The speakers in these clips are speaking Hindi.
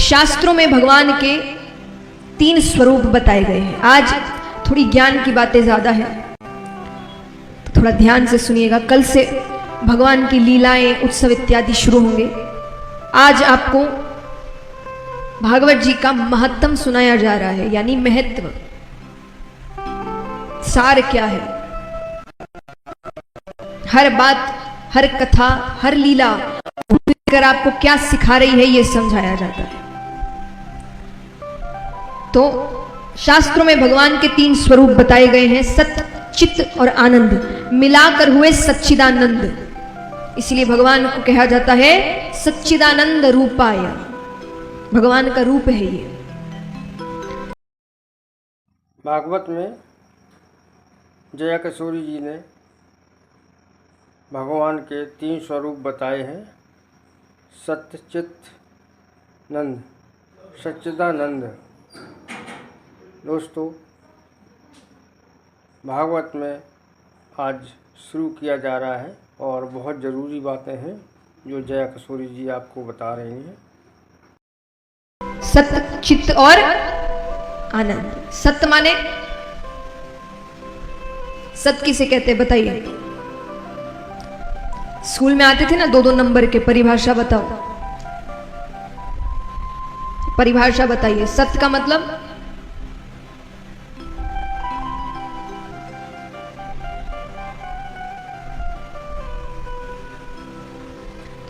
शास्त्रों में भगवान के 3 स्वरूप बताए गए हैं। आज थोड़ी ज्ञान की बातें ज्यादा है, तो थोड़ा ध्यान से सुनिएगा। कल से भगवान की लीलाएं, उत्सव इत्यादि शुरू होंगे। आज आपको भागवत जी का महत्तम सुनाया जा रहा है, यानी महत्व, सार क्या है। हर बात, हर कथा, हर लीला कर आपको क्या सिखा रही है, यह समझाया जाता है। तो शास्त्रों में भगवान के 3 स्वरूप बताए गए हैं, सत्य, चित्त और आनंद, मिलाकर हुए सच्चिदानंद। इसलिए भगवान को कहा जाता है सच्चिदानंद रूपाय। भगवान का रूप है ये। भागवत में जया किशोरी जी ने भगवान के 3 स्वरूप बताए हैं, सत्य, चित्त, नंद, सच्चिदानंद। दोस्तों, भागवत में आज शुरू किया जा रहा है और बहुत ज़रूरी बातें हैं जो जया किशोरी जी आपको बता रही हैं। सत्य, चित्त और आनंद। सत्य माने, सत्य किसे कहते हैं बताइए? स्कूल में आते थे ना 2-2 नंबर के, परिभाषा बताओ, परिभाषा बताइए। सत्य का मतलब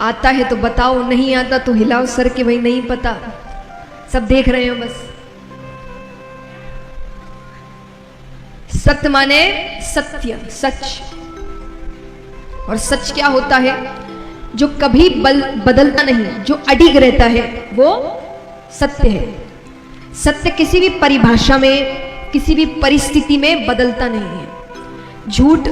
आता है तो बताओ, नहीं आता तो हिलाओ सर के, भाई नहीं पता, सब देख रहे हो बस। सत्य माने सत्य, सच। और सच क्या होता है? जो कभी बदलता नहीं, जो अडिग रहता है, वो सत्य है। सत्य किसी भी परिभाषा में, किसी भी परिस्थिति में बदलता नहीं है। झूठ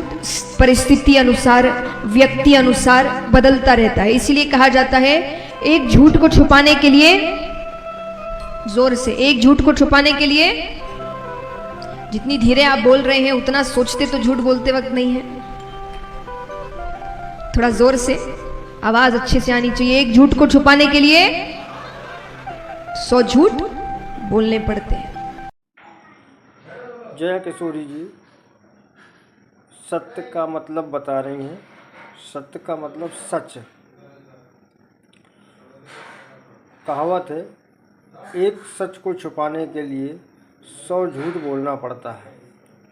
परिस्थिति अनुसार, व्यक्ति अनुसार बदलता रहता है। इसलिए कहा जाता है एक झूठ को छुपाने के लिए, जोर से, एक झूठ को छुपाने के लिए जितनी धीरे आप बोल रहे हैं उतना सोचते तो झूठ बोलते वक्त नहीं है। थोड़ा जोर से, आवाज अच्छे से आनी चाहिए। एक झूठ को छुपाने के लिए 100 झूठ बोलने पड़ते हैं। जया किशोरी जी सत्य का मतलब बता रही हैं। सत्य का मतलब सच। कहावत है, एक सच को छुपाने के लिए 100 झूठ बोलना पड़ता है।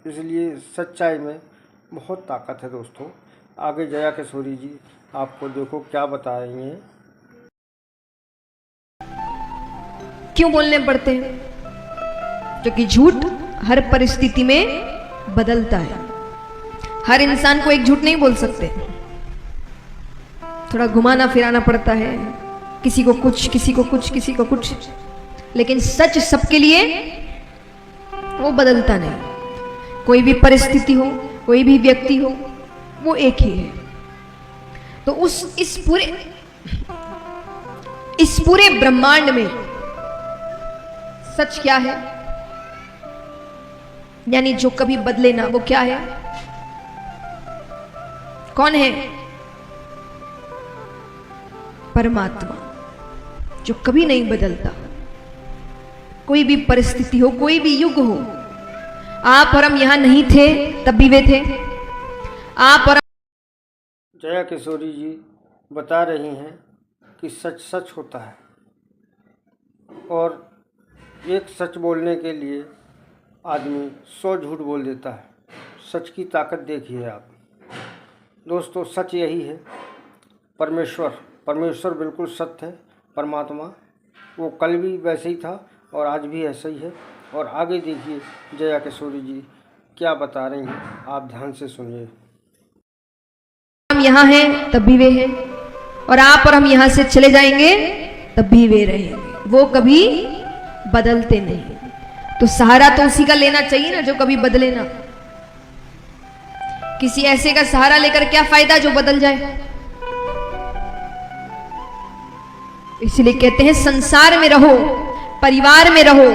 इसलिए सच्चाई में बहुत ताकत है दोस्तों। आगे जया किशोरी जी आपको देखो क्या बता रही हैं। क्यों बोलने पड़ते हैं? क्योंकि झूठ हर परिस्थिति में बदलता है। हर इंसान को एक झूठ नहीं बोल सकते, थोड़ा घुमाना फिराना पड़ता है, किसी को कुछ, किसी को कुछ, किसी को कुछ। लेकिन सच सबके लिए वो बदलता नहीं। कोई भी परिस्थिति हो, कोई भी व्यक्ति हो, वो एक ही है। तो इस पूरे ब्रह्मांड में सच क्या है, यानी जो कभी बदले ना, वो क्या है? कौन है? परमात्मा, जो कभी नहीं बदलता। कोई भी परिस्थिति हो, कोई भी युग हो, आप और हम यहां नहीं थे तब भी वे थे। आप और जया किशोरी जी बता रही हैं कि सच सच होता है और एक सच बोलने के लिए आदमी 100 झूठ बोल देता है। सच की ताकत देखिए आप दोस्तों। सच यही है, परमेश्वर बिल्कुल सत्य है। परमात्मा वो कल भी वैसे ही था और आज भी ऐसा ही है। और आगे देखिए जया किशोरी जी क्या बता रही हैं, आप ध्यान से सुनिए। हम यहाँ हैं तब भी वे हैं, और आप और हम यहाँ से चले जाएंगे तब भी वे रहेंगे। वो कभी बदलते नहीं। तो सहारा तो उसी का लेना चाहिए ना जो कभी बदले ना। किसी ऐसे का सहारा लेकर क्या फायदा जो बदल जाए। इसलिए कहते हैं संसार में रहो, परिवार में रहो,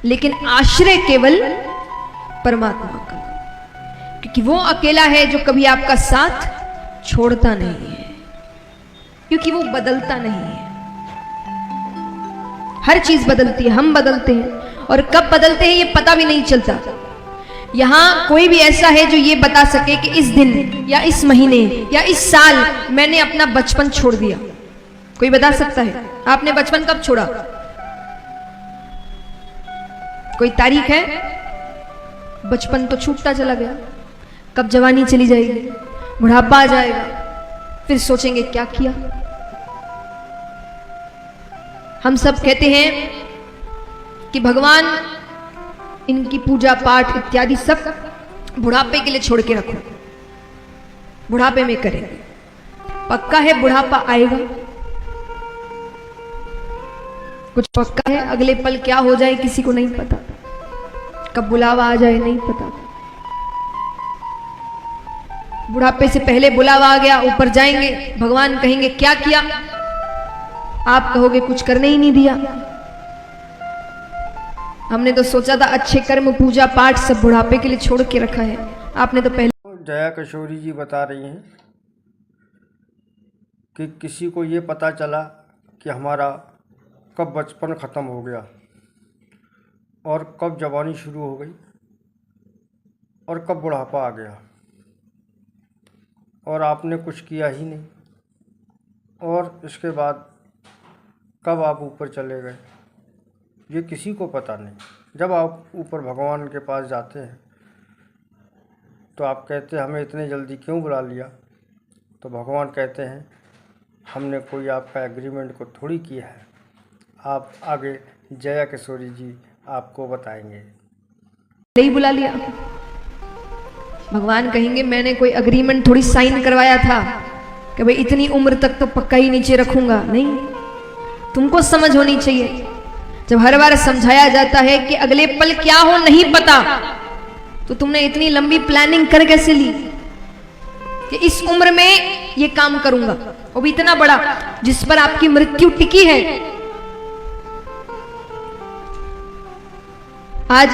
लेकिन आश्रय केवल परमात्मा का, क्योंकि वो अकेला है जो कभी आपका साथ छोड़ता नहीं है, क्योंकि वो बदलता नहीं है। हर चीज बदलती है, हम बदलते हैं और कब बदलते हैं ये पता भी नहीं चलता। यहां कोई भी ऐसा है जो ये बता सके कि इस दिन या इस महीने या इस साल मैंने अपना बचपन छोड़ दिया? कोई बता सकता है? आपने बचपन कब छोड़ा? कोई तारीख है? बचपन तो छूटता चला गया। कब जवानी चली जाएगी, बुढ़ापा आ जाएगा, फिर सोचेंगे क्या किया। हम सब कहते हैं कि भगवान इनकी पूजा पाठ इत्यादि सब बुढ़ापे के लिए छोड़ के रखो, बुढ़ापे में करें। पक्का है बुढ़ापा आएगा? कुछ पक्का है? अगले पल क्या हो जाए किसी को नहीं पता, कब बुलावा आ जाए नहीं पता। बुढ़ापे से पहले बुलावा आ गया, ऊपर जाएंगे, भगवान कहेंगे क्या किया? आप कहोगे कुछ करने ही नहीं दिया। हमने तो सोचा था अच्छे कर्म पूजा पाठ सब बुढ़ापे के लिए छोड़ के रखा है, आपने तो पहले। जया किशोरी जी बता रही हैं कि किसी को ये पता चला कि हमारा कब बचपन ख़त्म हो गया और कब जवानी शुरू हो गई और कब बुढ़ापा आ गया, और आपने कुछ किया ही नहीं, और इसके बाद कब आप ऊपर चले गए ये किसी को पता नहीं। जब आप ऊपर भगवान के पास जाते हैं तो आप कहते हैं हमें इतने जल्दी क्यों बुला लिया? तो भगवान कहते हैं हमने कोई आपका एग्रीमेंट को थोड़ी किया है, आप आगे जया किशोरी जी आपको बताएंगे। नहीं बुला लिया, भगवान कहेंगे मैंने कोई एग्रीमेंट थोड़ी साइन करवाया था कि भाई इतनी उम्र तक तो पक्का ही नीचे रखूंगा। नहीं, तुमको समझ होनी चाहिए। जब हर बार समझाया जाता है कि अगले पल क्या हो नहीं पता, तो तुमने इतनी लंबी प्लानिंग कर कैसे ली कि इस उम्र में ये काम करूंगा, वो भी इतना बड़ा जिस पर आपकी मृत्यु टिकी है। आज